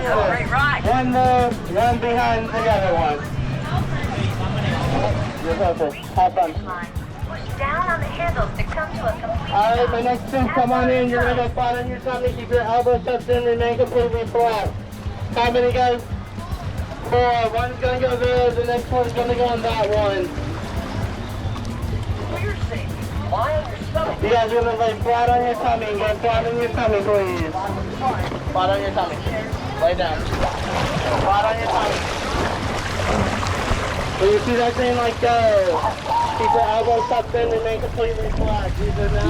Great ride. One more, one behind the other one. You're perfect. Have fun. Push down on the handles to come to a complete Alright, my next two, come on in. You're going to go flat on your tummy. Keep your elbows tucked in. Remain completely flat. How many guys? 4. One's going to go there. The next one's going to go on that one. For your safety, lie on your stomach. You guys are going to lay flat on your tummy. Go flat on your tummy, please. Flat on your tummy. Lay down. Flat on your tummy. When you see that thing, like go. Keep your elbows tucked in. Remain completely flat. You did that.